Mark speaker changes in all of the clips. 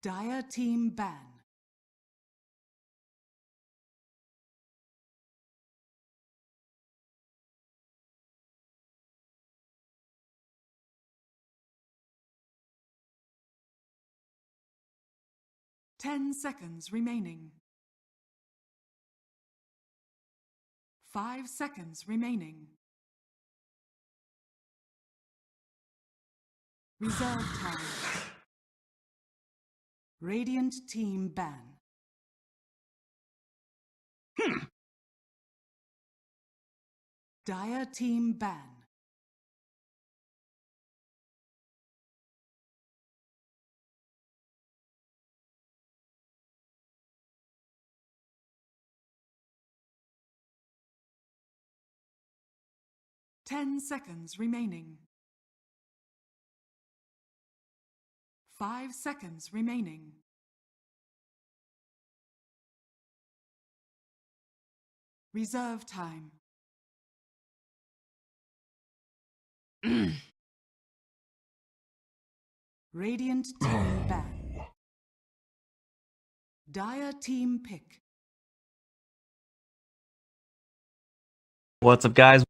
Speaker 1: Dire team ban. Ten seconds remaining. 5 seconds remaining. Reserve time. Radiant team ban. Dire team ban. Ten seconds remaining. 5 seconds remaining. Reserve time. Radiant team ban. Dire team pick.
Speaker 2: What's up, guys?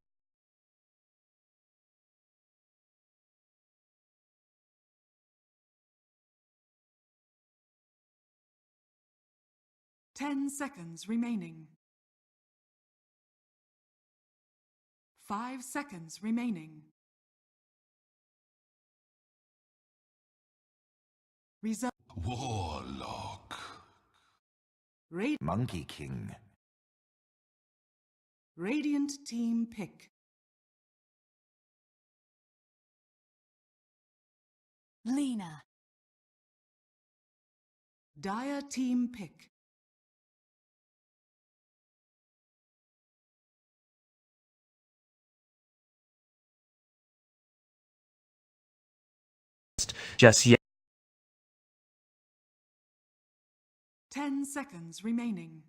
Speaker 1: Ten seconds remaining. 5 seconds remaining. Reserve.
Speaker 3: Warlock.
Speaker 4: Monkey King.
Speaker 1: Radiant team pick.
Speaker 5: Lena.
Speaker 1: Dire team pick.
Speaker 2: Just yet.
Speaker 1: 10 seconds remaining.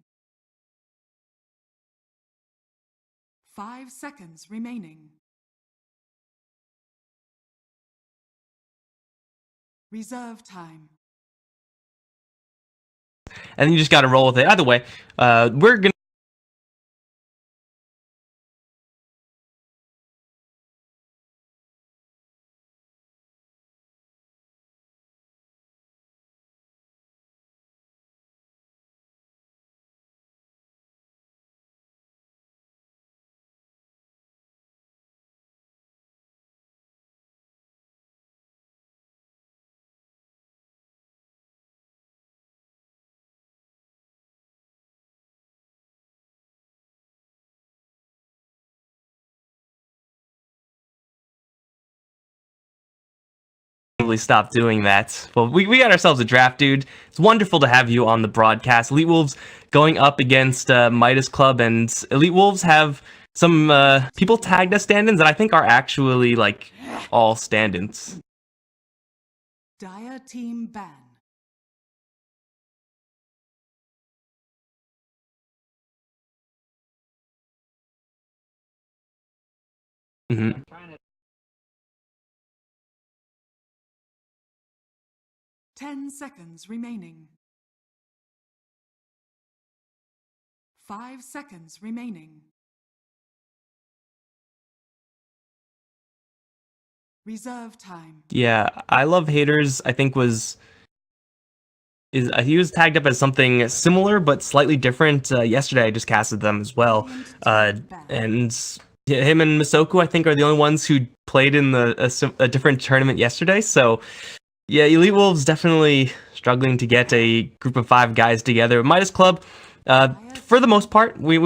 Speaker 1: 5 seconds remaining. Reserve time.
Speaker 2: And you just got to roll with it. Either way, we're gonna. Stop doing that. Well, we got ourselves a draft, dude. It's wonderful to have you on the broadcast. EWolves going up against Midas Club, and EWolves have some people tagged as stand-ins that I think are actually like all stand-ins.
Speaker 1: Dire team ban.
Speaker 2: Mm-hmm.
Speaker 1: 10 seconds remaining. 5 seconds remaining. Reserve time.
Speaker 2: Yeah, I love haters. I think he was tagged up as something similar but slightly different. Yesterday, I just casted them as well, and him and Misoku, I think, are the only ones who played in a different tournament yesterday. So, yeah, EWolves definitely struggling to get a group of 5 guys together. Midas Club, for the most part, we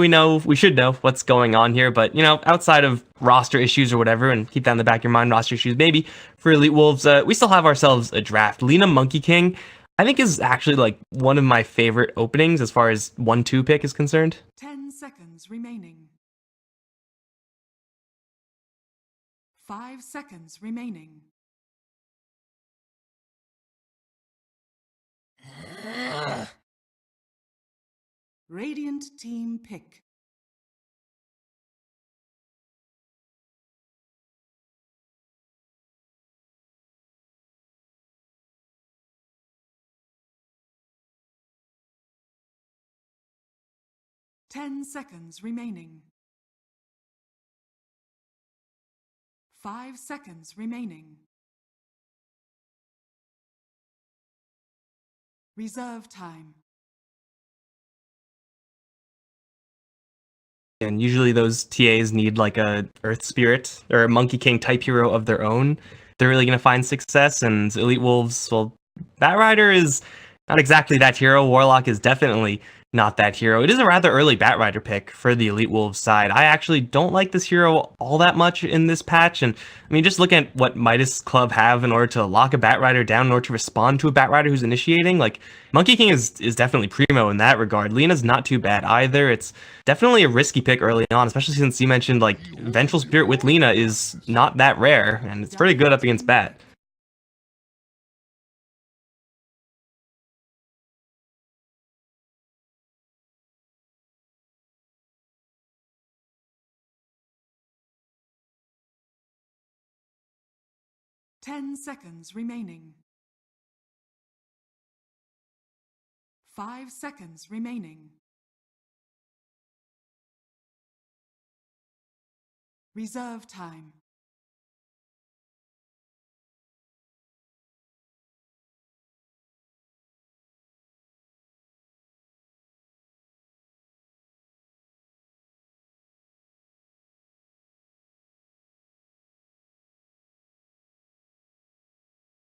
Speaker 2: should know what's going on here, but outside of roster issues or whatever, and keep that in the back of your mind, roster issues maybe for EWolves, we still have ourselves a draft. Lena Monkey King, I think, is actually like one of my favorite openings as far as 1-2 pick is concerned.
Speaker 1: 10 seconds remaining. 5 seconds remaining. Radiant team pick. 10 seconds remaining. 5 seconds remaining. Reserve time.
Speaker 2: And usually those TAs need like a Earth Spirit or a Monkey King type hero of their own. They're really going to find success. And Elite Wolves, well, Bat Rider is not exactly that hero. Warlock is definitely not that hero. It is a rather early Bat Rider pick for the Elite Wolves side. I actually don't like this hero all that much in this patch. And I mean, just look at what Midas Club have in order to lock a Bat Rider down, in order to respond to a Bat Rider who's initiating. Like, Monkey King is definitely primo in that regard. Lena's not too bad either. It's definitely a risky pick early on, especially since you mentioned like Vengeful Spirit with Lena is not that rare, and it's pretty good up against Bat.
Speaker 1: Ten seconds remaining. 5 seconds remaining. Reserve time.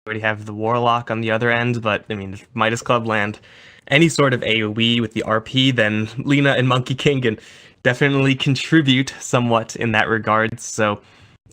Speaker 2: Already have the Warlock on the other end, but I mean, if Midas Club land any sort of AoE with the RP, then Lena and Monkey King can definitely contribute somewhat in that regard. So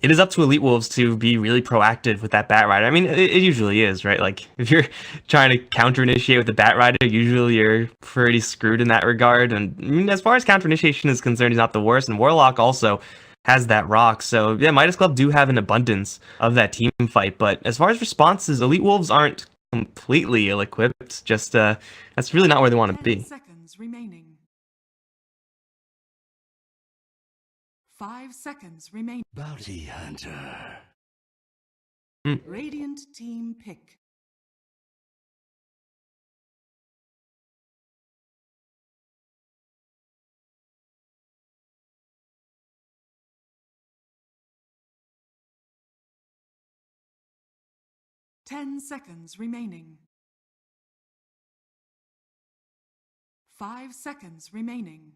Speaker 2: it is up to Elite Wolves to be really proactive with that Bat Rider. I mean, it usually is, right? Like, if you're trying to counter-initiate with the Bat Rider, usually you're pretty screwed in that regard. And I mean, as far as counter-initiation is concerned, he's not the worst. And Warlock also has that rock. So yeah, Midas Club do have an abundance of that team fight. But as far as responses, Elite Wolves aren't completely ill-equipped. Just that's really not where they want to
Speaker 1: 10
Speaker 2: be.
Speaker 1: seconds remaining. 5 seconds remaining.
Speaker 3: Bounty Hunter.
Speaker 1: Radiant team pick. Ten seconds remaining. 5 seconds remaining.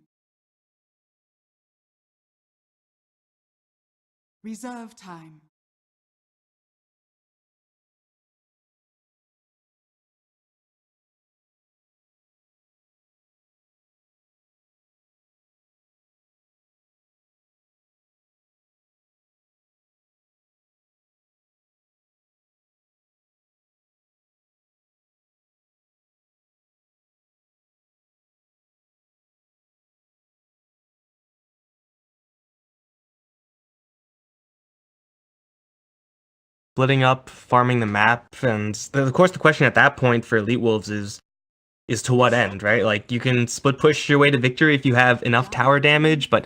Speaker 1: Reserve time.
Speaker 2: Splitting up, farming the map, and of course the question at that point for Elite Wolves is to what end, right? Like, you can split push your way to victory if you have enough tower damage, but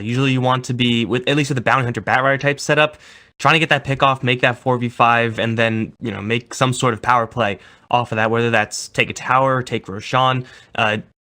Speaker 2: usually you want to be, with at least with the Bounty Hunter Bat Rider type setup, trying to get that pick off, make that 4v5, and then, you know, make some sort of power play off of that, whether that's take a tower, take Roshan,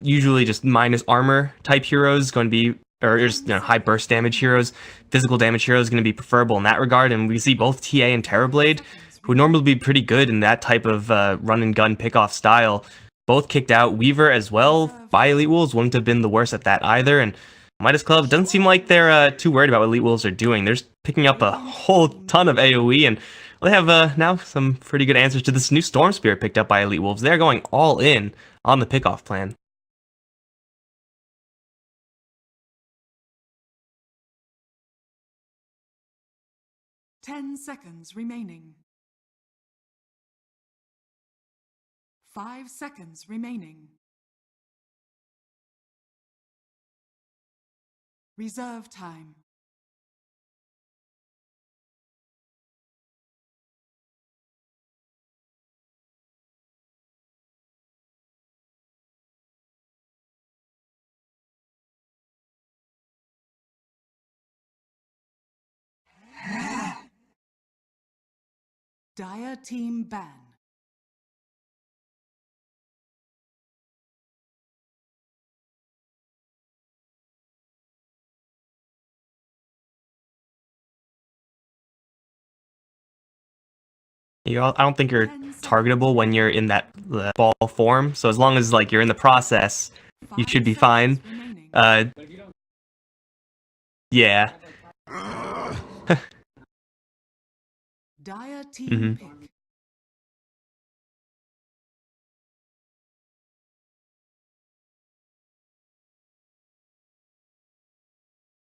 Speaker 2: usually just minus armor type heroes going to be, or just, you know, high burst damage heroes, physical damage heroes going to be preferable in that regard. And we see both TA and Terrorblade, who would normally be pretty good in that type of run and gun pick off style, both kicked out. Weaver as well by Elite Wolves wouldn't have been the worst at that either. And Midas Club doesn't seem like they're too worried about what Elite Wolves are doing. They're just picking up a whole ton of AoE, and they have now some pretty good answers to this new Storm Spirit picked up by Elite Wolves. They're going all in on the pickoff plan.
Speaker 1: Ten seconds remaining. 5 seconds remaining. Reserve time. Dire team ban.
Speaker 2: I don't think you're targetable when you're in that ball form. So as long as like you're in the process, you should be fine. Yeah.
Speaker 1: Dire team pick.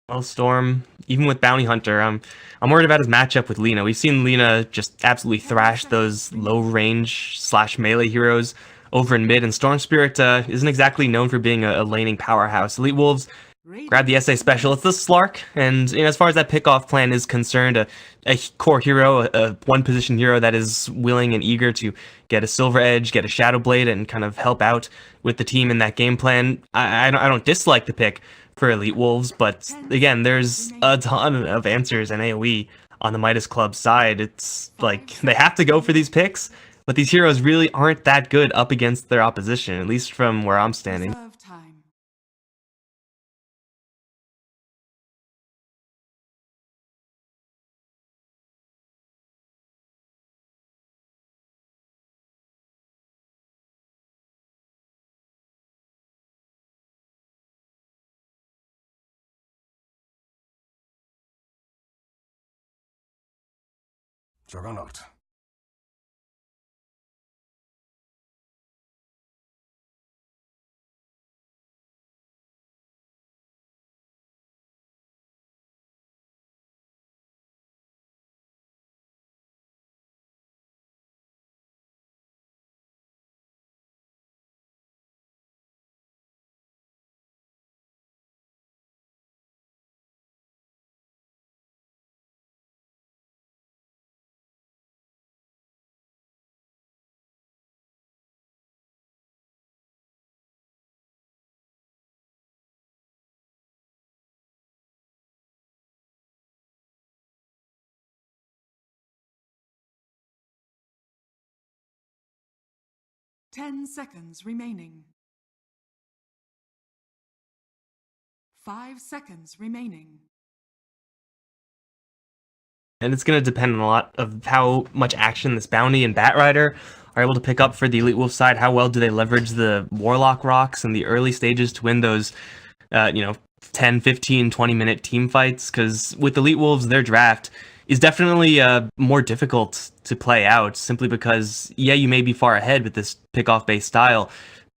Speaker 2: Well, Storm, even with Bounty Hunter, I'm worried about his matchup with Lina. We've seen Lina just absolutely thrash those low range / melee heroes over in mid, and Storm Spirit isn't exactly known for being a laning powerhouse. EWolves grab the SA special. It's the Slark, and as far as that pick-off plan is concerned, a core hero, a one-position hero that is willing and eager to get a Silver Edge, get a Shadow Blade, and kind of help out with the team in that game plan. I don't dislike the pick for EWolves, but again, there's a ton of answers and AoE on the Midas Club side. It's like they have to go for these picks, but these heroes really aren't that good up against their opposition, at least from where I'm standing.
Speaker 1: Reserve time.
Speaker 3: Juggernaut.
Speaker 1: Ten seconds remaining. 5 seconds remaining.
Speaker 2: And it's going to depend on a lot of how much action this Bounty and Batrider are able to pick up for the EWolves side. How well do they leverage the Warlock rocks in the early stages to win those, 10, 15, 20-minute team fights? Because with the EWolves, their draft is definitely more difficult to play out, simply because, yeah, you may be far ahead with this pick-off-based style,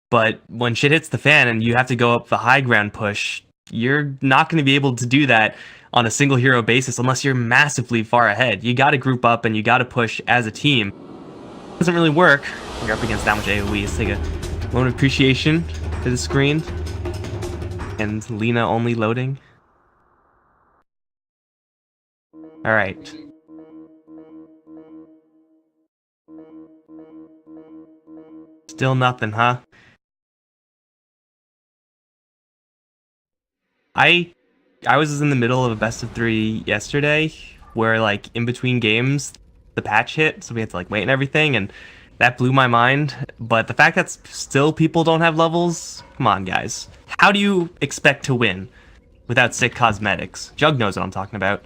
Speaker 2: but when shit hits the fan and you have to go up the high ground push, you're not going to be able to do that on a single hero basis unless you're massively far ahead. You got to group up and you got to push as a team. It doesn't really work when you're up against that much AoE. Let's take a moment of appreciation to the screen. And Lina only loading. Alright. Still nothing, huh? I was in the middle of a best of 3 yesterday, where like in between games the patch hit, so we had to like wait and everything, and that blew my mind. But the fact that still people don't have levels, come on guys. How do you expect to win without sick cosmetics? Jug knows what I'm talking about.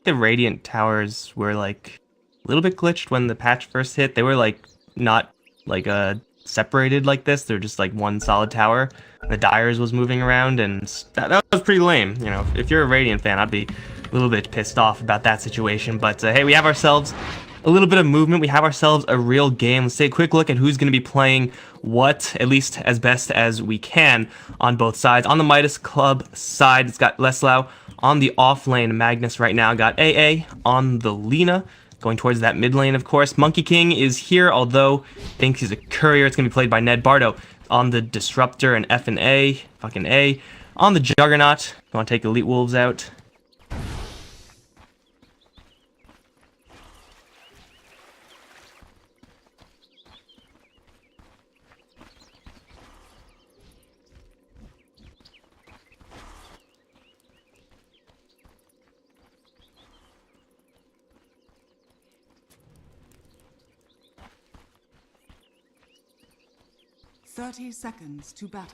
Speaker 2: The Radiant towers were like a little bit glitched when the patch first hit. They were like not like separated like this. They're just like one solid tower. The Dyers was moving around, and that was pretty lame. If you're a Radiant fan, I'd be a little bit pissed off about that situation. But hey, we have ourselves a little bit of movement. We have ourselves a real game. Let's take a quick look at who's going to be playing what, at least as best as we can on both sides. On the Midas Club side, it's got Leslau. On the off lane, Magnus right now got AA. On the Lina, going towards that mid lane, of course. Monkey King is here, although thinks he's a courier. It's going to be played by Ned Bardo. On the Disruptor and F and A, fucking A. On the Juggernaut, going to take EWolves out.
Speaker 1: 30 seconds to battle.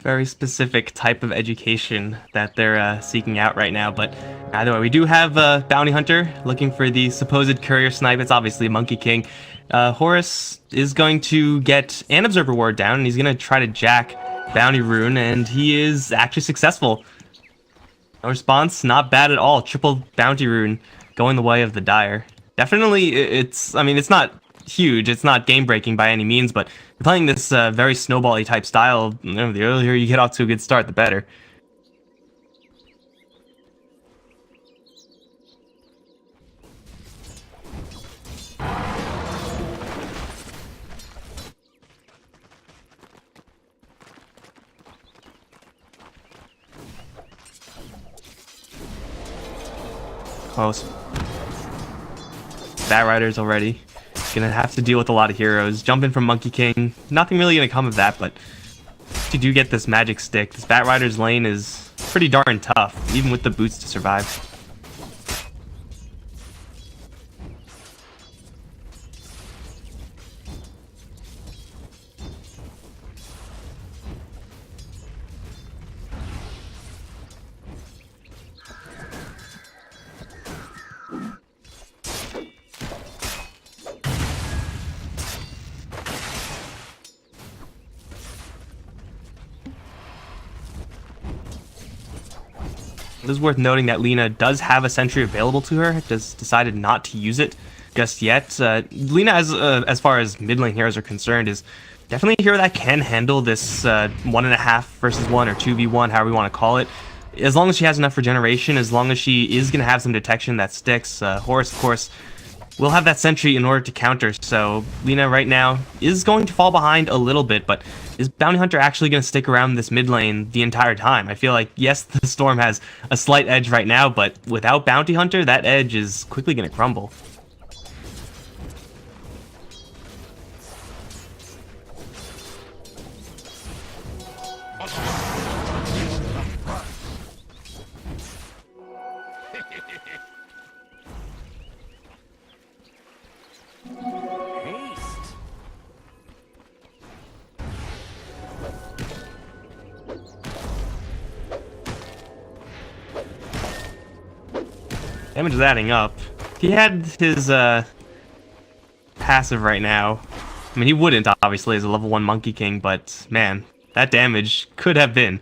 Speaker 2: Very specific type of education that they're seeking out right now. But either way, we do have Bounty Hunter looking for the supposed courier snipe. It's obviously Monkey King. Horus is going to get an Observer Ward down, and he's going to try to jack Bounty Rune, and he is actually successful. No response, not bad at all. Triple Bounty Rune going the way of the Dire. Definitely, it's not huge, it's not game breaking by any means, but playing this very snowball-y type style, the earlier you get off to a good start, the better. Close. Bat Riders already. Gonna have to deal with a lot of heroes. Jump in from Monkey King. Nothing really gonna come of that, but if you do get this magic stick, this Bat Rider's lane is pretty darn tough, even with the boots to survive. It is worth noting that Lina does have a sentry available to her, just decided not to use it just yet. Lina, as far as mid lane heroes are concerned, is definitely a hero that can handle this 1.5 versus 1 or 2v1, however you want to call it. As long as she has enough regeneration, as long as she is going to have some detection that sticks. Horus, of course, will have that sentry in order to counter, so Lina right now is going to fall behind a little bit, but is Bounty Hunter actually going to stick around this mid lane the entire time? I feel like, yes, the Storm has a slight edge right now, but without Bounty Hunter, that edge is quickly going to crumble. Damage is adding up. If he had his passive right now, I mean, he wouldn't, obviously, as a level 1 Monkey King, but man, that damage could have been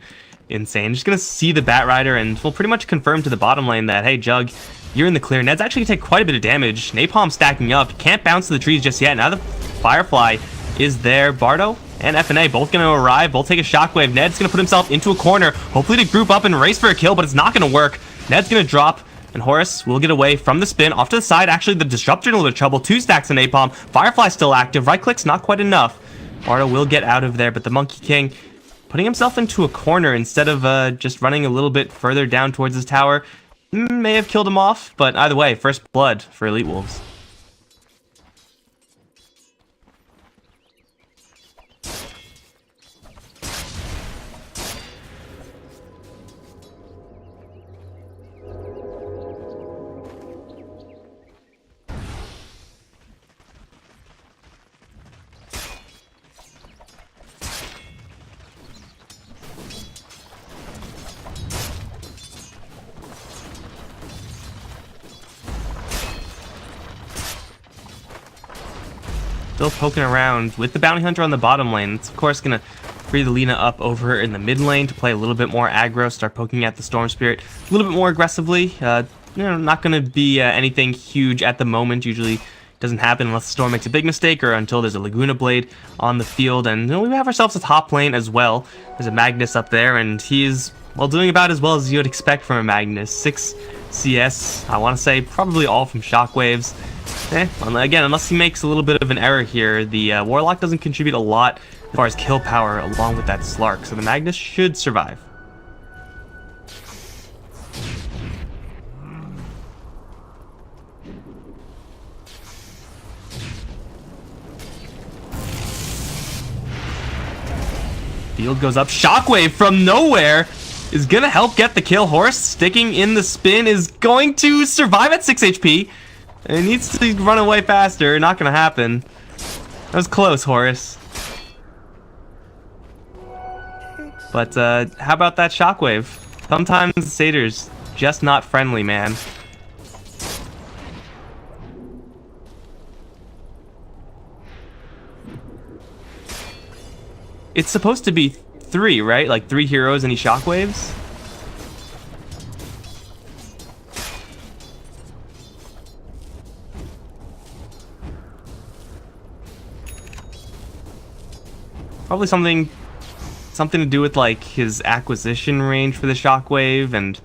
Speaker 2: insane. Just gonna see the Bat Rider, and we'll pretty much confirm to the bottom lane that, hey, Jug, you're in the clear. Ned's actually gonna take quite a bit of damage. Napalm stacking up. Can't bounce to the trees just yet. Now the Firefly is there. Bardo and FNA both gonna arrive, both take a shockwave. Ned's gonna put himself into a corner, hopefully to group up and race for a kill, but it's not gonna work. Ned's gonna drop, and Horus will get away from the spin. Off to the side, actually, the Disruptor in a little bit of trouble. 2 stacks of Napalm. Firefly still active. Right click's not quite enough. Bardo will get out of there, but the Monkey King putting himself into a corner instead of just running a little bit further down towards his tower. May have killed him off, but either way, first blood for EWolves. Still poking around with the Bounty Hunter on the bottom lane. It's of course gonna free the Lina up over in the mid lane to play a little bit more aggro, start poking at the Storm Spirit a little bit more aggressively. Not gonna be anything huge at the moment. Usually doesn't happen unless the Storm makes a big mistake or until there's a Laguna Blade on the field. And we have ourselves a top lane as well. There's a Magnus up there, and he's, well, doing about as well as you would expect from a Magnus. 6 CS, I want to say probably all from shockwaves. Again, unless he makes a little bit of an error here, the Warlock doesn't contribute a lot as far as kill power along with that Slark, so the Magnus should survive. Field goes up. Shockwave from nowhere is going to help get the kill. Horse sticking in the spin is going to survive at 6 HP. It needs to run away faster. Not going to happen. That was close, Horus. But how about that Shockwave? Sometimes Satyr's just not friendly, man. It's supposed to be 3, right? Like 3 heroes, any Shockwaves? Probably something to do with like his acquisition range for the Shockwave and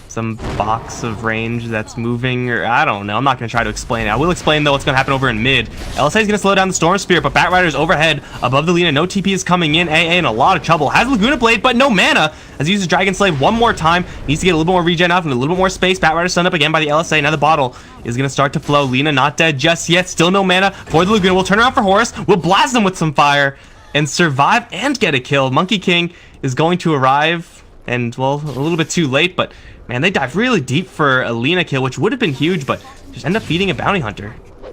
Speaker 2: some box of range that's moving, or I don't know. I'm not going to try to explain it. I will explain though what's going to happen over in mid. LSA is going to slow down the Storm Spirit, but Batrider's overhead above the Lina. No TP is coming in. AA in a lot of trouble. Has Laguna Blade, but no mana as he uses Dragon Slave one more time. Needs to get a little bit more regen out and a little bit more space. Batrider stunned up again by the LSA. Now the bottle is going to start to flow. Lina not dead just yet. Still no mana for the Laguna. We'll turn around for Horus. We'll blast him with some fire and survive and get a kill. Monkey King is going to arrive, and well, a little bit too late, but man, they dive really deep for a Lina kill, which would have been huge, but just end up feeding a bounty hunter.
Speaker 3: I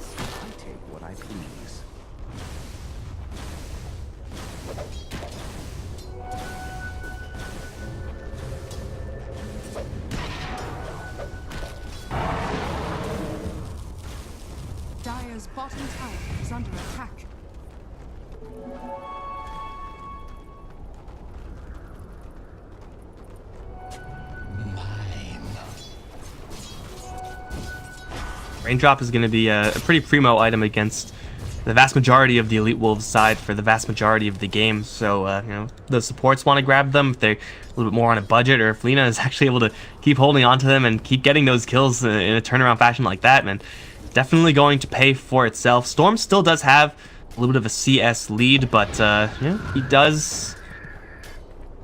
Speaker 3: take what I please.
Speaker 1: Dire's bottom tower is under attack.
Speaker 2: Raindrop is going to be a pretty primo item against the vast majority of the EWolves side for the vast majority of the game. So, you know, the supports want to grab them if they're a little bit more on a budget, or if Lina is actually able to keep holding on to them and keep getting those kills in a turnaround fashion like that, man. Definitely going to pay for itself. Storm still does have a little bit of a CS lead, but, you know, he does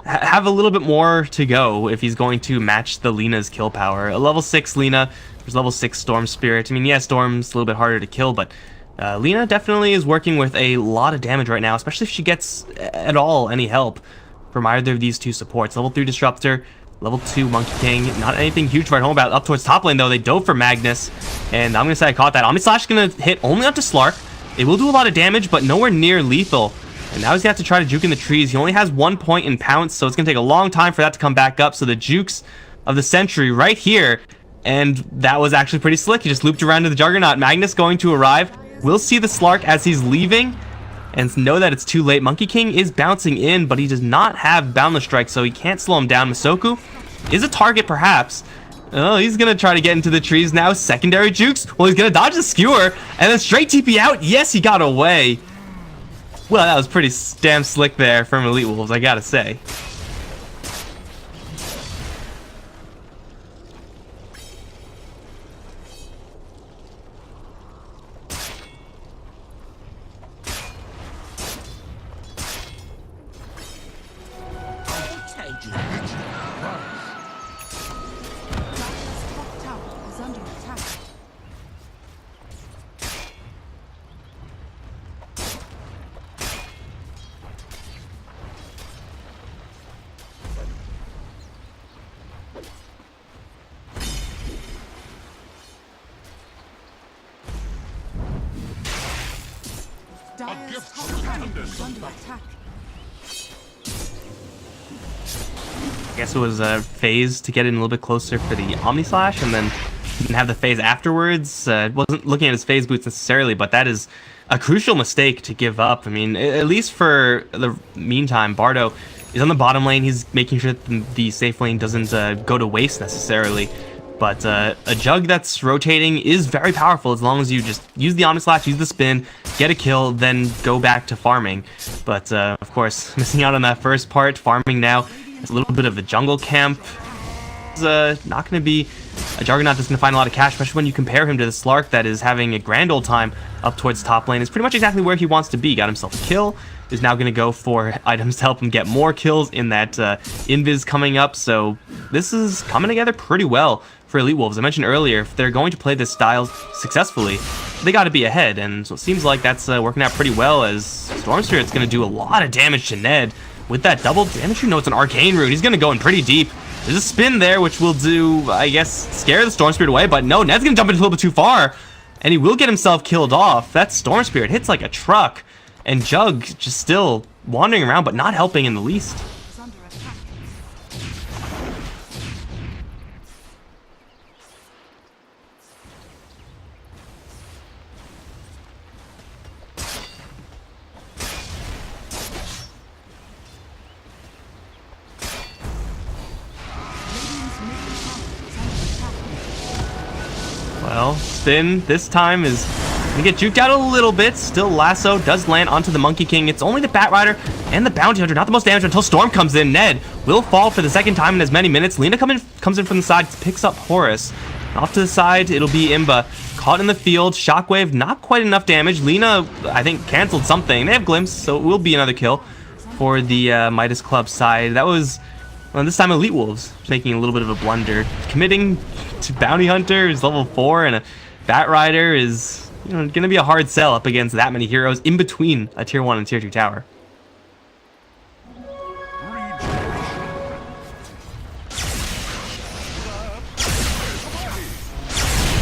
Speaker 2: have a little bit more to go if he's going to match the Lina's kill power. A level 6 Lina, there's level 6 Storm Spirit. I mean, yeah, Storm's a little bit harder to kill, but Lina definitely is working with a lot of damage right now, especially if she gets at all any help from either of these two supports. Level 3 Disruptor, level 2 Monkey King. Not anything huge to write home about. Up towards top lane, though, they dove for Magnus, and I'm going to say I caught that. Omni Slash is going to hit only onto Slark. It will do a lot of damage, but nowhere near lethal. And now he's going to have to try to juke in the trees. He only has 1 point in Pounce, so it's going to take a long time for that to come back up. So the jukes of the century right here, and that was actually pretty slick. He just looped around to the Juggernaut. Magnus going to arrive. We'll see the Slark as he's leaving and know that it's too late. Monkey King is bouncing in, but he does not have Boundless Strike, so he can't slow him down. Masoku is a target, perhaps. Oh, he's going to try to get into the trees now. Secondary jukes. Well, he's going to dodge the skewer and then straight TP out. Yes, he got away. Well, that was pretty damn slick there from EWolves, I gotta say.
Speaker 3: I'll take you.
Speaker 1: Dire's top tower is under attack. Dire's top tower is under attack.
Speaker 2: I guess it was a phase to get in a little bit closer for the Omni Slash, and then he didn't have the phase afterwards. Wasn't looking at his phase boots necessarily, but that is a crucial mistake to give up. I mean, at least for the meantime, Bardo is on the bottom lane. He's making sure that the safe lane doesn't go to waste necessarily. But a Jug that's rotating is very powerful as long as you just use the Omni Slash, use the spin, get a kill, then go back to farming. But of course, missing out on that first part, farming now. It's a little bit of a jungle camp. It's not going to be a Juggernaut that's going to find a lot of cash, especially when you compare him to the Slark that is having a grand old time up towards top lane. It's pretty much exactly where he wants to be. Got himself a kill. Is now going to go for items to help him get more kills in that invis coming up. So this is coming together pretty well for EWolves. I mentioned earlier, if they're going to play this style successfully, they got to be ahead. And so it seems like that's working out pretty well, as Storm Spirit's going to do a lot of damage to Ned with that double damage. You know, it's an arcane rune. He's gonna go in pretty deep. There's a spin there, which will do, I guess, scare the Storm Spirit away, but no, Ned's gonna jump in a little bit too far, and he will get himself killed off. That Storm Spirit hits like a truck, and Jug just still wandering around, but not helping in the least.
Speaker 1: Is under attack. Radiant's middle tower is under attack.
Speaker 2: Well, Spin this time is gonna get juked out a little bit. Still, Lasso does land onto the Monkey King. It's only the Bat Rider and the Bounty Hunter, not the most damage until Storm comes in. Ned will fall for the second time in as many minutes. Lina comes in from the side, picks up Horus. Off to the side, it'll be Imba. Caught in the field, Shockwave, not quite enough damage. Lina, I think, canceled something. They have Glimpse, so it will be another kill for the Midas Club side. That was, well, this time EWolves making a little bit of a blunder. Committing to Bounty Hunter is level 4, and a Bat Rider is, you know, going to be a hard sell up against that many heroes in between a tier 1 and tier 2 tower.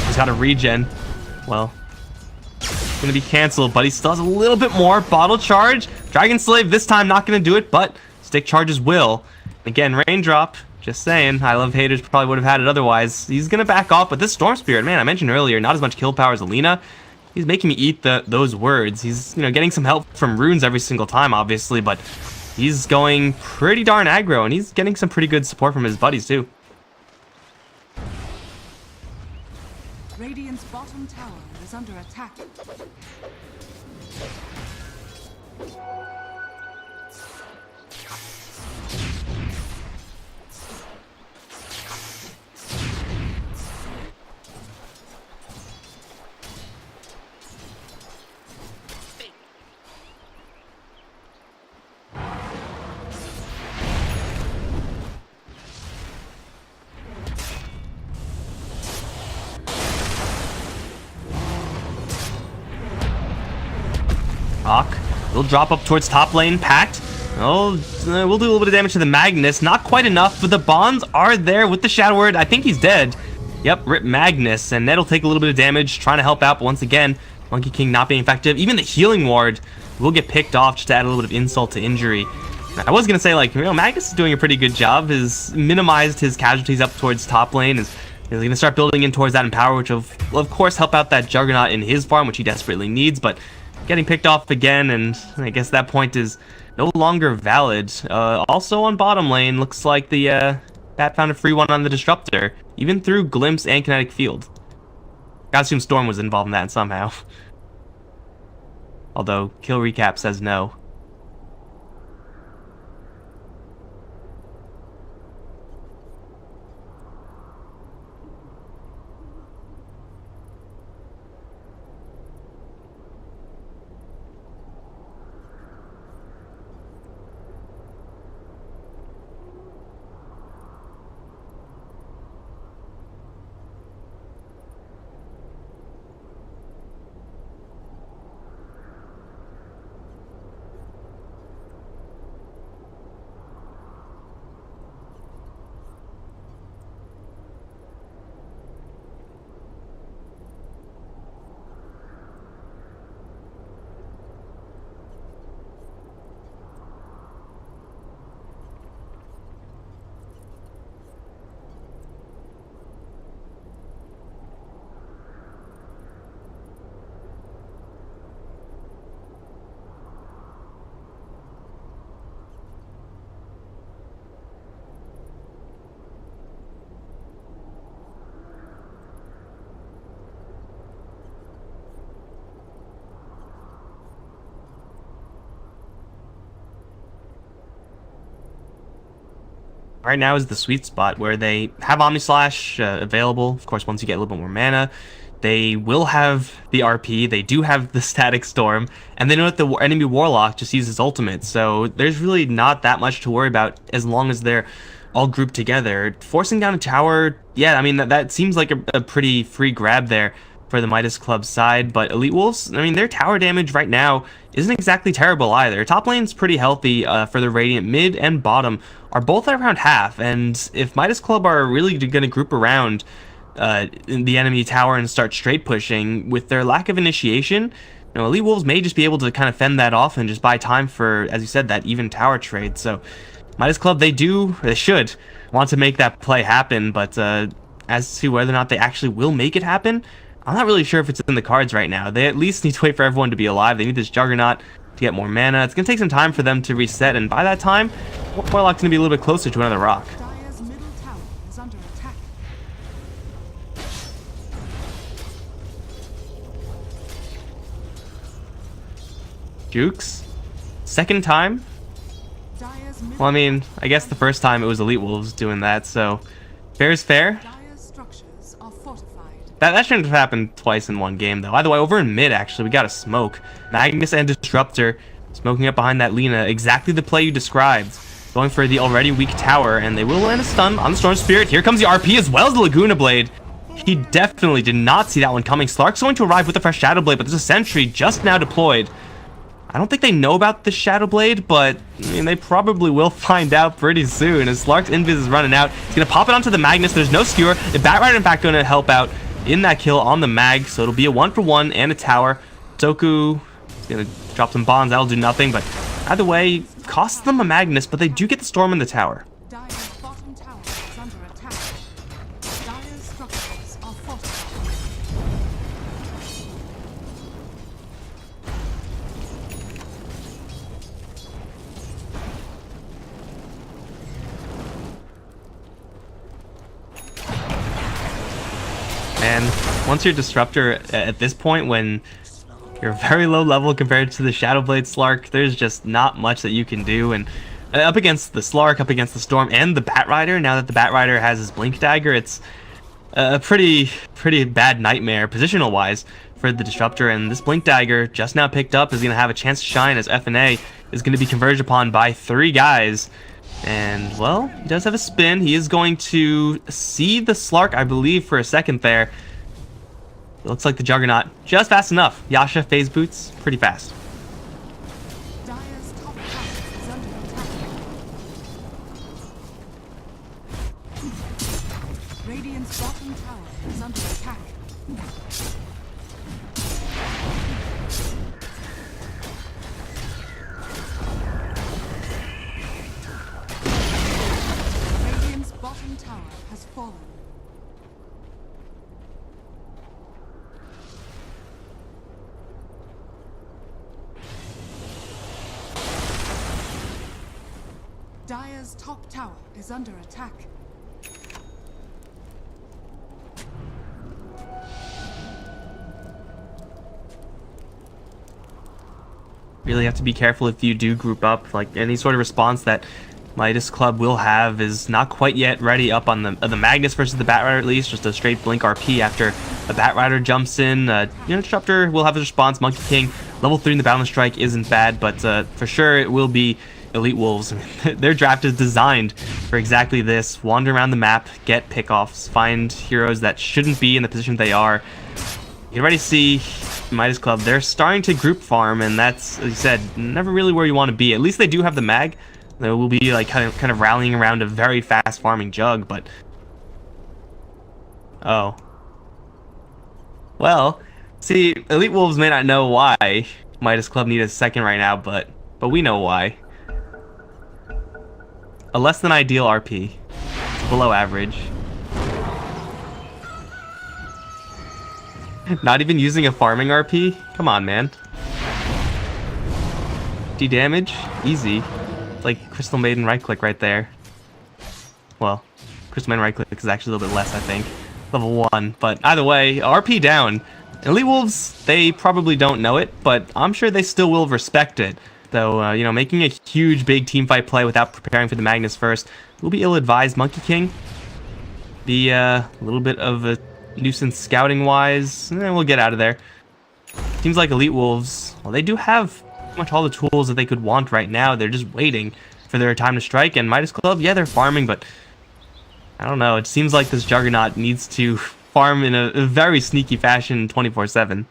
Speaker 2: He's got a regen. Well, it's going to be canceled, but he still has a little bit more. Bottle Charge. Dragon Slave this time not going to do it, but Stick Charges will. Again, Raindrop. Just saying. I Love Haters probably would have had it otherwise. He's going to back off, but this Storm Spirit, man, I mentioned earlier, not as much kill power as Alina. He's making me eat those words. He's, you know, getting some help from runes every single time, obviously, but he's going pretty darn aggro, and he's getting some pretty good support from his buddies, too.
Speaker 1: Radiant's bottom tower is under attack.
Speaker 2: Hawk will drop up towards top lane. Pact. Oh, we'll do a little bit of damage to the Magnus. Not quite enough, but the bonds are there with the Shadow Word. I think he's dead. Yep, rip Magnus. And Ned will take a little bit of damage, trying to help out. But once again, Monkey King not being effective. Even the healing ward will get picked off just to add a little bit of insult to injury. I was going to say, like, you know, Magnus is doing a pretty good job. Has minimized his casualties up towards top lane. Is going to start building in towards that Empower, which will, of course, help out that Juggernaut in his farm, which he desperately needs. But getting picked off again, and I guess that point is no longer valid. Also on bottom lane, looks like the Bat found a free one on the Disruptor, even through Glimpse and Kinetic Field. Gotta assume Storm was involved in that somehow. Although, Kill Recap says no. Right now is the sweet spot where they have Omni Slash available. Of course, once you get a little bit more mana, they will have the RP. They do have the Static Storm, and they know that the enemy Warlock just uses ultimate. So there's really not that much to worry about as long as they're all grouped together. Forcing down a tower, yeah, I mean that seems like a pretty free grab there. for the Midas Club side, but EWolves, I mean, their tower damage right now isn't exactly terrible either. Top lane's pretty healthy for the Radiant. Mid and bottom are both at around half, and if Midas Club are really going to group around the enemy tower and start straight pushing, with their lack of initiation, you know, EWolves may just be able to kind of fend that off and just buy time for, as you said, that even tower trade. So Midas Club, they should want to make that play happen, but as to whether or not they actually will make it happen, I'm not really sure if it's in the cards right now. They at least need to wait for everyone to be alive. They need this Juggernaut to get more mana. It's going to take some time for them to reset, and by that time, Warlock's going to be a little bit closer to another rock.
Speaker 1: Dire's middle tower is under attack.
Speaker 2: Jukes? Second time?
Speaker 1: Dire's middle
Speaker 2: Well, I mean, I guess the first time it was EWolves doing that, so fair is fair.
Speaker 1: Dire's structures are fortified.
Speaker 2: That shouldn't have happened twice in one game, though. Either way, over in mid, actually, we got a smoke. Magnus and Disruptor smoking up behind that Lina. Exactly the play you described. Going for the already weak tower, and they will land a stun on the Storm Spirit. Here comes the RP as well as the Laguna Blade. He definitely did not see that one coming. Slark's going to arrive with a fresh Shadow Blade, but there's a sentry just now deployed. I don't think they know about the Shadow Blade, but I mean, they probably will find out pretty soon as Slark's invis is running out. He's going to pop it onto the Magnus. There's no skewer. The Batrider, in fact, going to help out in that kill on the Mag, so it'll be a 1-for-1 and a tower. Toku is going to drop some bombs. That'll do nothing, but either way, costs them a Magnus, but they do get the Storm in the tower.
Speaker 1: Dire's bottom tower is under attack. Dire's structures are fortified.
Speaker 2: And once you're Disruptor at this point, when you're very low level compared to the Shadowblade Slark, there's just not much that you can do. And up against the Slark, up against the Storm, and the Batrider, now that the Batrider has his Blink Dagger, it's a pretty bad nightmare positional wise for the Disruptor. And this Blink Dagger, just now picked up, is going to have a chance to shine as FNA is going to be converged upon by 3 guys. And, well, he does have a spin. He is going to see the Slark, I believe, for a second there. It looks like the Juggernaut just fast enough. Yasha phase boots pretty fast.
Speaker 1: Dire's top tower is under attack. Radiant's bottom tower is under attack. Radiant's bottom tower has fallen. Dire's top tower is under attack.
Speaker 2: Really have to be careful if you do group up. Like, any sort of response that Midas Club will have is not quite yet ready up on the Magnus versus the Batrider, at least. Just a straight blink RP after a Batrider jumps in. You know, Disruptor will have his response. Monkey King, level 3 in the Balance Strike isn't bad, but for sure it will be EWolves. I mean, their draft is designed for exactly this. Wander around the map, get pickoffs, find heroes that shouldn't be in the position they are. You can already see Midas Club, they're starting to group farm, and that's, as you said, never really where you want to be. At least they do have the Mag. They will be like kind of rallying around a very fast farming Jug, but oh. Well, see, EWolves may not know why Midas Club need a second right now, but we know why. A less than ideal RP. Below average. Not even using a farming RP? Come on, man. D damage? Easy. It's like Crystal Maiden right click right there. Well, Crystal Maiden right click is actually a little bit less, I think. Level 1. But either way, RP down. EWolves, they probably don't know it, but I'm sure they still will respect it. Though, you know, making a huge, big teamfight play without preparing for the Magnus first will be ill-advised. Monkey King, be a little bit of a nuisance scouting-wise. We'll get out of there. Seems like EWolves, well, they do have pretty much all the tools that they could want right now. They're just waiting for their time to strike. And Midas Club, yeah, they're farming, but I don't know. It seems like this Juggernaut needs to farm in a very sneaky fashion 24/7.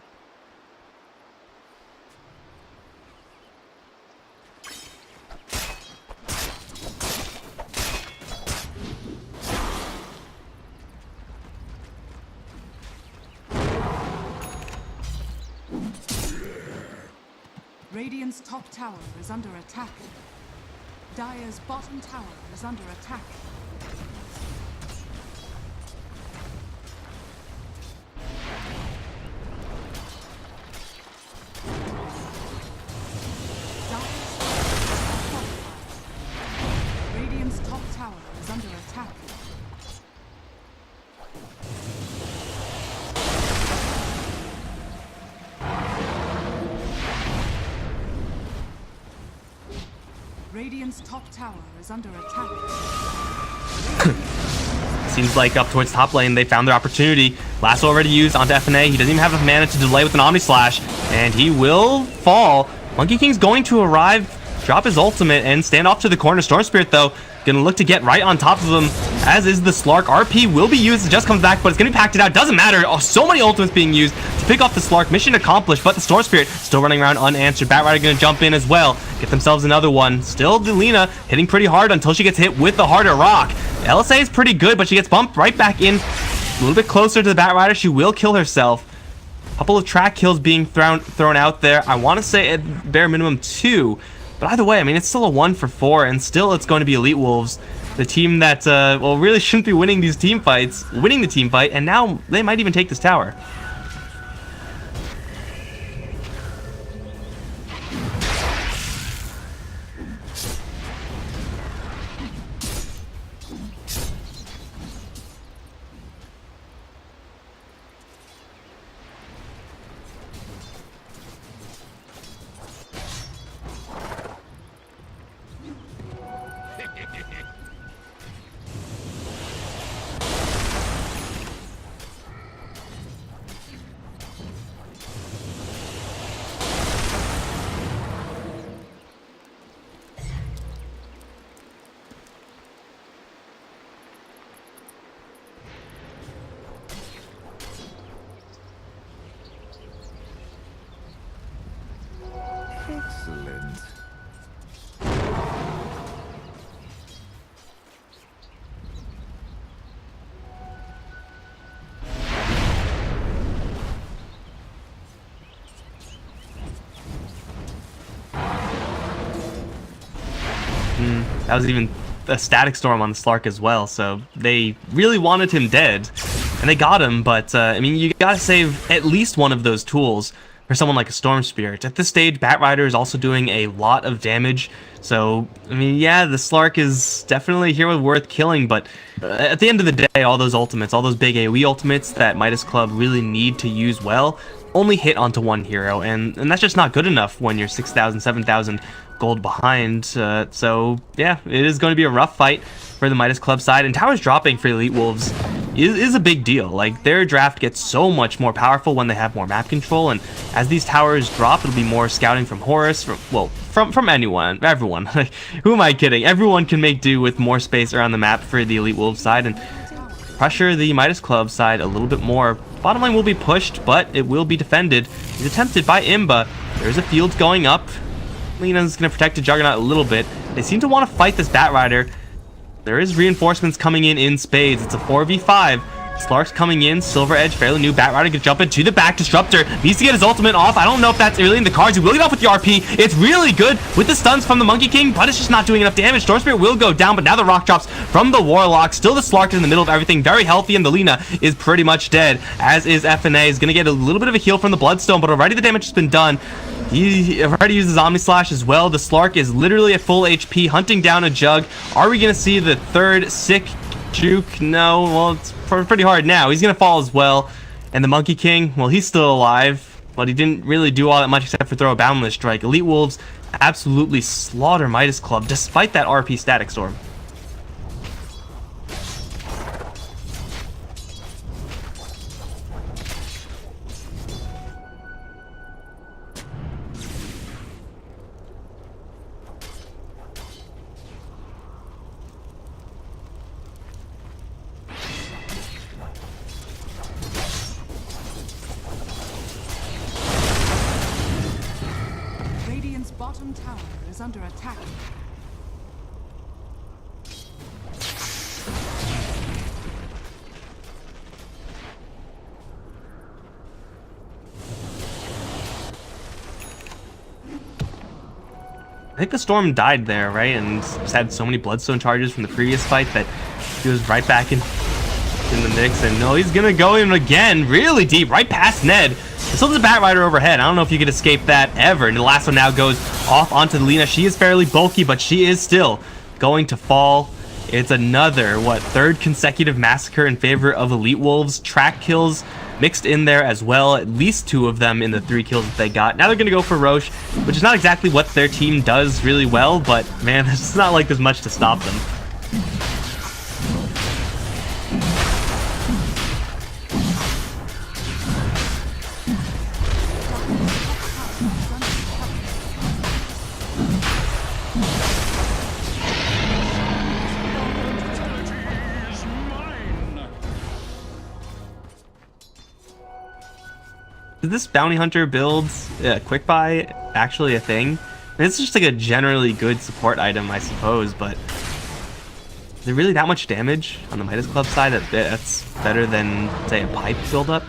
Speaker 1: Radiant's top tower is under attack. Dire's bottom tower is under attack. Radiant's top tower is under attack. Radiant's top tower is under attack.
Speaker 2: Seems like up towards top lane, they found their opportunity. Lasso already used onto FNA. He doesn't even have enough mana to delay with an Omni Slash, and he will fall. Monkey King's going to arrive, drop his ultimate, and stand off to the corner. Storm Spirit, though, gonna look to get right on top of him, as is the Slark. RP will be used. It just comes back, but it's gonna be packed out. Doesn't matter. Oh, so many ultimates being used to pick off the Slark. Mission accomplished, but the Storm Spirit still running around unanswered. Batrider gonna jump in as well. Get themselves another one. Still, Delina hitting pretty hard until she gets hit with the harder rock. LSA is pretty good, but she gets bumped right back in. A little bit closer to the Batrider. She will kill herself. A couple of track kills being thrown out there. I want to say at bare minimum 2. But either way, I mean, it's still a 1 for 4, and still it's going to be EWolves, the team that, well, really shouldn't be winning these team fights, winning the team fight, and now they might even take this tower.
Speaker 3: Excellent.
Speaker 2: That was even a static storm on the Slark as well, so they really wanted him dead, and they got him, but, I mean, you gotta save at least one of those tools for someone like a Storm Spirit. At this stage, Batrider is also doing a lot of damage, so, I mean, yeah, the Slark is definitely a hero worth killing, but at the end of the day, all those ultimates, all those big AoE ultimates that Midas Club really need to use well, only hit onto one hero, and that's just not good enough when you're 6,000, 7,000 gold behind. So yeah, it is going to be a rough fight for the Midas Club side, and towers dropping for EWolves is a big deal. Like, their draft gets so much more powerful when they have more map control, and as these towers drop, it'll be more scouting from Horus, from anyone, everyone. Like, who am I kidding? Everyone can make do with more space around the map for the EWolves side, and pressure the Midas Club side a little bit more. Bottom lane will be pushed, but it will be defended. He's attempted by Imba. There's a field going up. Lena's going to protect the Juggernaut a little bit. They seem to want to fight this Batrider. There is reinforcements coming in spades. It's a 4v5. Slark's coming in. Silver Edge, fairly new. Batrider can jump into the back. Disruptor needs to get his ultimate off. I don't know if that's really in the cards. He will get off with the RP. It's really good with the stuns from the Monkey King, but it's just not doing enough damage. Storm Spirit will go down, but now the rock drops from the Warlock. Still the Slark is in the middle of everything. Very healthy, and the Lina is pretty much dead, as is FNA. Is going to get a little bit of a heal from the Bloodstone, but already the damage has been done. He already uses Omni Slash as well. The Slark is literally at full HP, hunting down a Jug. Are we going to see the third sick juke? No. Well, it's pretty hard now. He's going to fall as well. And the Monkey King, well, he's still alive, but he didn't really do all that much except for throw a Boundless Strike. EWolves absolutely slaughter Midas Club despite that RP Static Storm.
Speaker 1: bottom tower is under attack.
Speaker 2: I think the Storm died there, right? And just had so many Bloodstone charges from the previous fight that he was right back in the mix. And no, he's gonna go in again, really deep, right past Ned. Still there's a Bat Rider overhead. I don't know if you could escape that ever. And the last one now goes off onto Lina. She is fairly bulky, but she is still going to fall. It's another, third consecutive massacre in favor of EWolves. Track kills mixed in there as well, at least 2 of them in the 3 kills that they got. Now they're going to go for Roche, which is not exactly what their team does really well, but man, it's not like there's much to stop them. Is this bounty hunter build quick buy actually a thing? I mean, it's just like a generally good support item, I suppose, but is there really that much damage on the Midas Club side that's better than, say, a pipe buildup?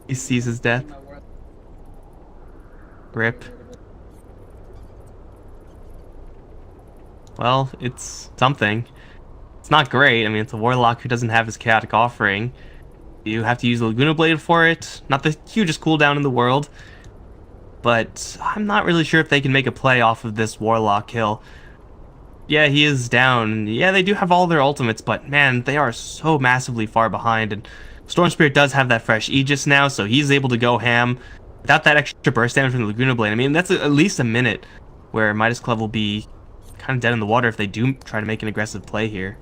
Speaker 2: He sees his death. Rip. Well, it's something. It's not great. I mean, it's a Warlock who doesn't have his Chaotic Offering. You have to use the Laguna Blade for it. Not the hugest cooldown in the world. But I'm not really sure if they can make a play off of this Warlock kill. Yeah, he is down. Yeah, they do have all their ultimates, but man, they are so massively far behind. And Storm Spirit does have that fresh Aegis now, so he's able to go ham. Without that extra burst damage from the Laguna Blade, I mean, that's at least a minute where Midas Club will be kind of dead in the water if they do try to make an aggressive play here.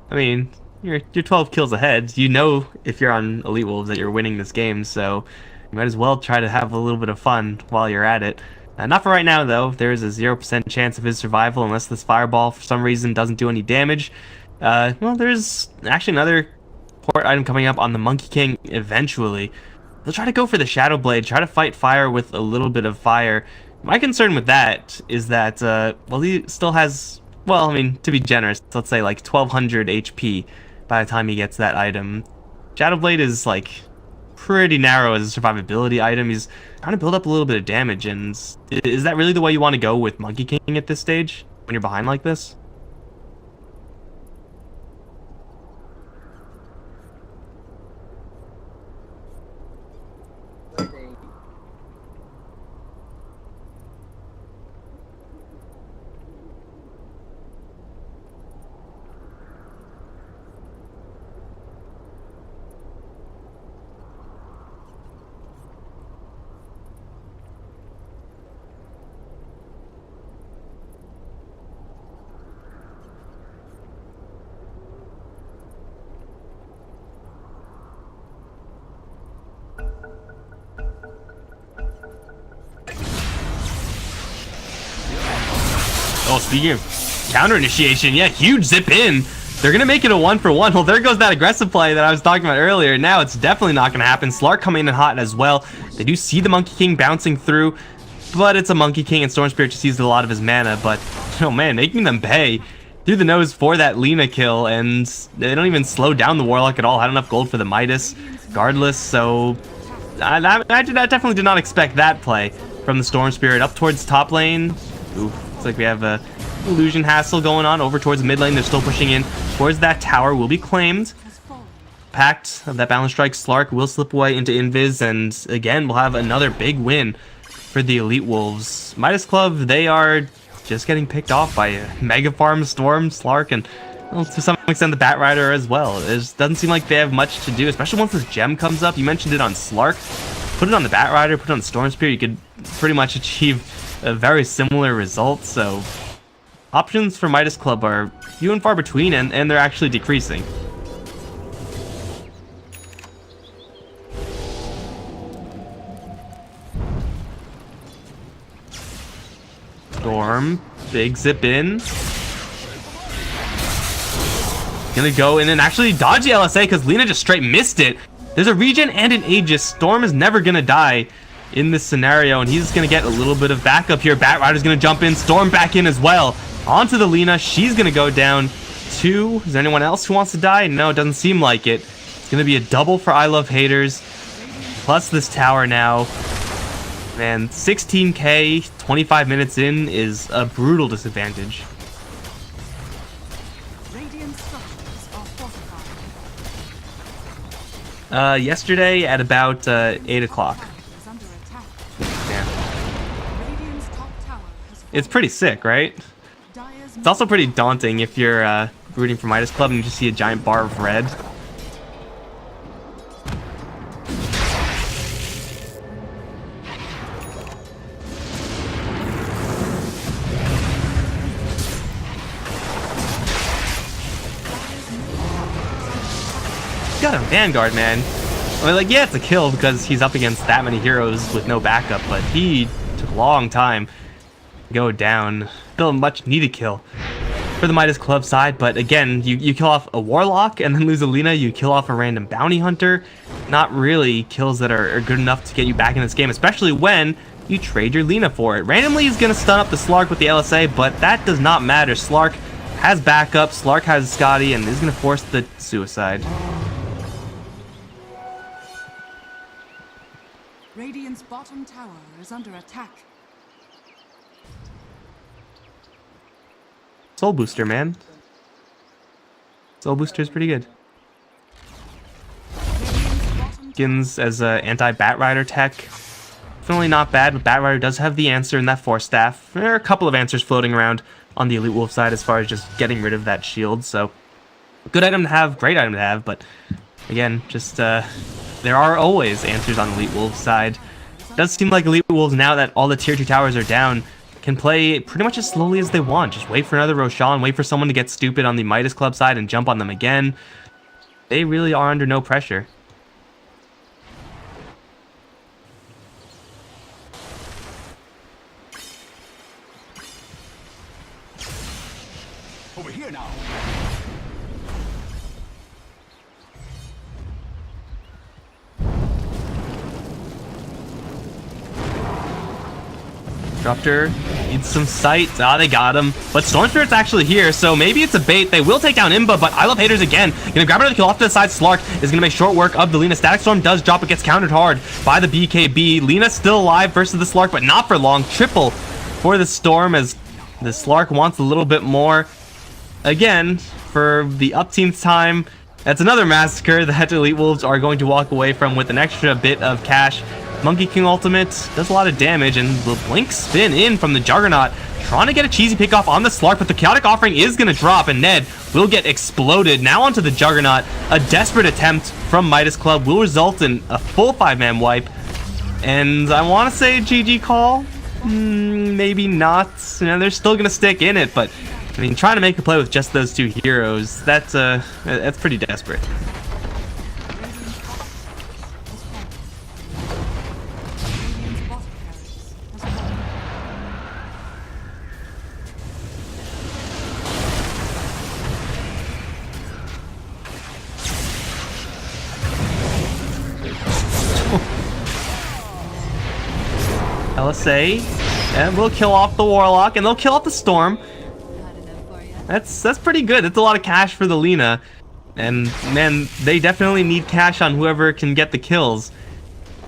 Speaker 2: I mean, you're 12 kills ahead. You know if you're on EWolves that you're winning this game, so you might as well try to have a little bit of fun while you're at it. Not for right now, though. There is a 0% chance of his survival unless this fireball, for some reason, doesn't do any damage. Well, there's actually another port item coming up on the Monkey King eventually. They'll try to go for the Shadow Blade, try to fight fire with a little bit of fire. My concern with that is that, well, he still has... Well, I mean, to be generous, let's say like 1200 HP by the time he gets that item. Shadow Blade is like pretty narrow as a survivability item. He's trying to build up a little bit of damage, and is that really the way you want to go with Monkey King at this stage when you're behind like this? Oh, speaking of counter initiation, yeah, huge zip in. They're gonna make it a 1-for-1. Well, there goes that aggressive play that I was talking about earlier. Now it's definitely not gonna happen. Slark coming in hot as well. They do see the Monkey King bouncing through, but it's a Monkey King, and Storm Spirit just used a lot of his mana. But oh man, making them pay through the nose for that Lina kill, and they don't even slow down the Warlock at all. Had enough gold for the Midas regardless, so I definitely did not expect that play from the Storm Spirit. Up towards top lane. Ooh, looks like we have a illusion hassle going on. Over towards the mid lane, they're still pushing in towards that tower. Will be claimed. Pact of that balance strike. Slark will slip away into invis, and again we'll have another big win for the EWolves. Midas Club, they are just getting picked off by Mega Farm, Storm, Slark, and well, to some extent the Bat Rider as well. It doesn't seem like they have much to do, especially once this gem comes up. You mentioned it on Slark. Put it on the Bat Rider, put it on the Storm Spirit, you could pretty much achieve a very similar result. So options for Midas Club are few and far between, and they're actually decreasing. Storm, big zip in. Gonna go in and actually dodge the LSA because Lina just straight missed it. There's a regen and an Aegis. Storm is never gonna die in this scenario, and he's gonna get a little bit of backup here. Bat Rider's gonna jump in, Storm back in as well. Onto the Lina, she's gonna go down too. Is there anyone else who wants to die? No, it doesn't seem like it. It's gonna be a double for I Love Haters, plus this tower now. Man, 16k, 25 minutes in is a brutal disadvantage.
Speaker 1: Radiant structures are fortified.
Speaker 2: Yesterday at about 8 o'clock.
Speaker 1: Is under attack.
Speaker 2: Yeah.
Speaker 1: Radiant's top tower has
Speaker 2: It's pretty sick, right?
Speaker 1: Dire's
Speaker 2: It's also pretty daunting if you're rooting for Midas Club and you just see a giant bar of red. Got a Vanguard, man. I mean, like, yeah, it's a kill because he's up against that many heroes with no backup, but he took a long time to go down. Still a much needed kill for the Midas Club side, but again, you kill off a Warlock and then lose a Lina, you kill off a random Bounty Hunter. Not really kills that are good enough to get you back in this game, especially when you trade your Lina for it. Randomly, he's going to stun up the Slark with the LSA, but that does not matter. Slark has backup, Slark has Scotty, and is going to force the suicide.
Speaker 1: Radiant's bottom tower is under attack.
Speaker 2: Soul Booster, man. Soul Booster is pretty good.
Speaker 1: Radiant's bottom
Speaker 2: Skins as a anti-Bat Rider tech. Definitely not bad, but Bat Rider does have the answer in that Force Staff. There are a couple of answers floating around on the Elite Wolf side as far as just getting rid of that shield, so good item to have, great item to have, but again, just there are always answers on Elite Wolves side. It does seem like Elite Wolves, now that all the tier 2 towers are down, can play pretty much as slowly as they want. Just wait for another Roshan, wait for someone to get stupid on the Midas Club side and jump on them again. They really are under no pressure.
Speaker 3: Over here now.
Speaker 2: Disruptor needs some sight. Ah, they got him. But Storm Spirit's actually here, so maybe it's a bait. They will take down Imba, but I Love Haters again. Gonna grab another kill off to the side. Slark is gonna make short work of the Lina. Static Storm does drop, it gets countered hard by the BKB. Lina still alive versus the Slark, but not for long. Triple for the Storm as the Slark wants a little bit more. Again, for the upteenth time, that's another massacre that Elite Wolves are going to walk away from with an extra bit of cash. Monkey King ultimate does a lot of damage, and the blink spin in from the Juggernaut, trying to get a cheesy pick off on the Slark, but the Chaotic Offering is going to drop, and Ned will get exploded. Now onto the Juggernaut. A desperate attempt from Midas Club will result in a full 5-man wipe, and I want to say GG call. Maybe not. You know, they're still going to stick in it, but I mean, trying to make a play with just those two heroes, that's pretty desperate. LSA, and we'll kill off the Warlock, and they'll kill off the Storm.
Speaker 5: Not enough for you.
Speaker 2: That's pretty good. That's a lot of cash for the Lina. And man, they definitely need cash on whoever can get the kills.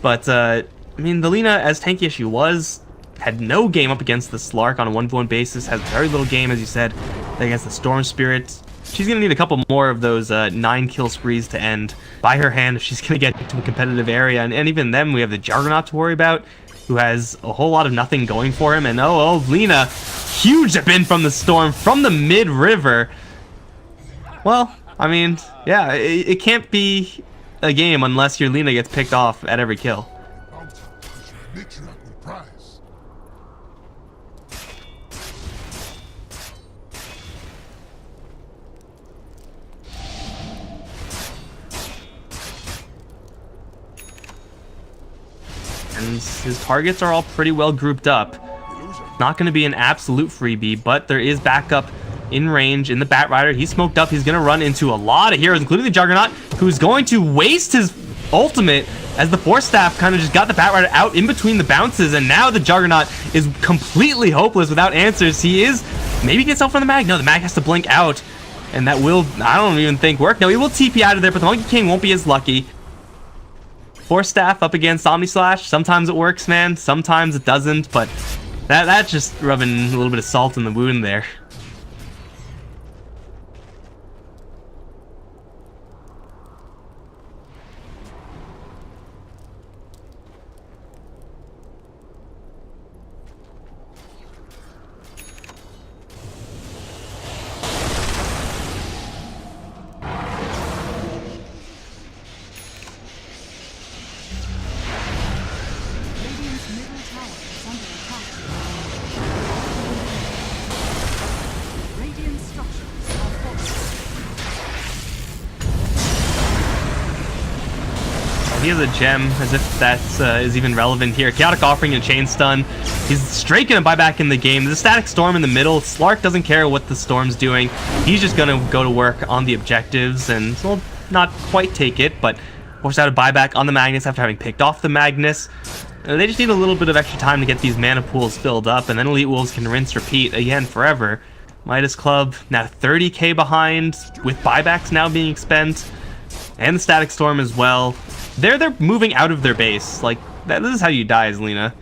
Speaker 2: But I mean, the Lina, as tanky as she was, had no game up against the Slark on a 1v1 basis, has very little game, as you said, against the Storm Spirit. She's going to need a couple more of those 9 kill sprees to end by her hand if she's going to get into a competitive area. And even then, we have the Juggernaut to worry about, who has a whole lot of nothing going for him. And oh, Lina, huge zip in from the Storm, from the mid-river. Well, I mean, yeah, it can't be a game unless your Lina gets picked off at every kill. And his targets are all pretty well grouped up. Not going to be an absolute freebie, but there is backup in range in the Bat Rider. He's smoked up. He's going to run into a lot of heroes, including the Juggernaut, who's going to waste his ultimate as the Force Staff kind of just got the Bat Rider out in between the bounces, and now the Juggernaut is completely hopeless without answers. He is, maybe gets out from the mag. No, the mag has to blink out, and that will, I don't even think, work. No, he will TP out of there, but the Monkey King won't be as lucky. Force Staff up against Omni Slash. Sometimes it works, man. Sometimes it doesn't, but that's just rubbing a little bit of salt in the wound there.
Speaker 1: Radiant's middle tower is under attack. Radiant structures are fortified.
Speaker 2: He has a gem, as if that is even relevant here. Chaotic Offering and Chain Stun. He's straight gonna buy back in the game. There's a Static Storm in the middle. Slark doesn't care what the Storm's doing. He's just gonna go to work on the objectives and, well, not quite take it, but forced out a buyback on the Magnus after having picked off the Magnus. They just need a little bit of extra time to get these mana pools filled up, and then EWolves can rinse, repeat again forever. Midas Club now 30k behind, with buybacks now being spent, and the Static Storm as well. They're moving out of their base. Like, this is how you die as Lina.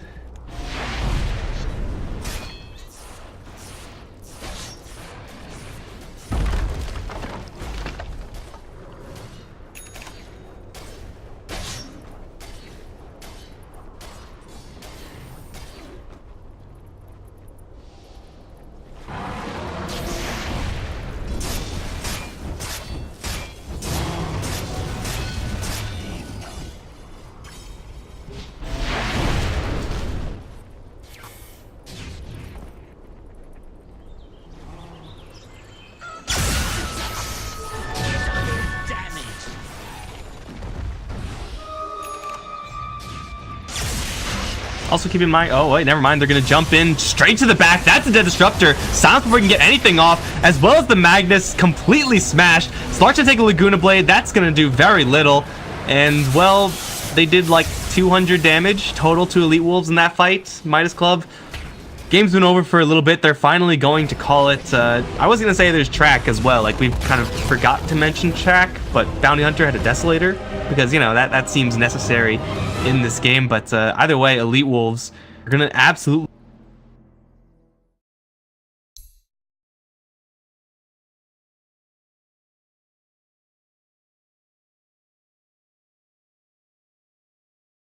Speaker 2: Also keep in mind, oh wait, never mind, they're gonna jump in straight to the back. That's a dead disruptor. Silence before he can get anything off, as well as the Magnus completely smashed. Slark's gonna take a Laguna Blade. That's gonna do very little. And well, they did like 200 damage total to EWolves in that fight. Midas Club. Game's been over for a little bit. They're finally going to call it. I was gonna say there's track as well. Like, we've kind of forgot to mention track, but Bounty Hunter had a Desolator because, you know, that seems necessary in this game. But either way, EWolves are gonna absolutely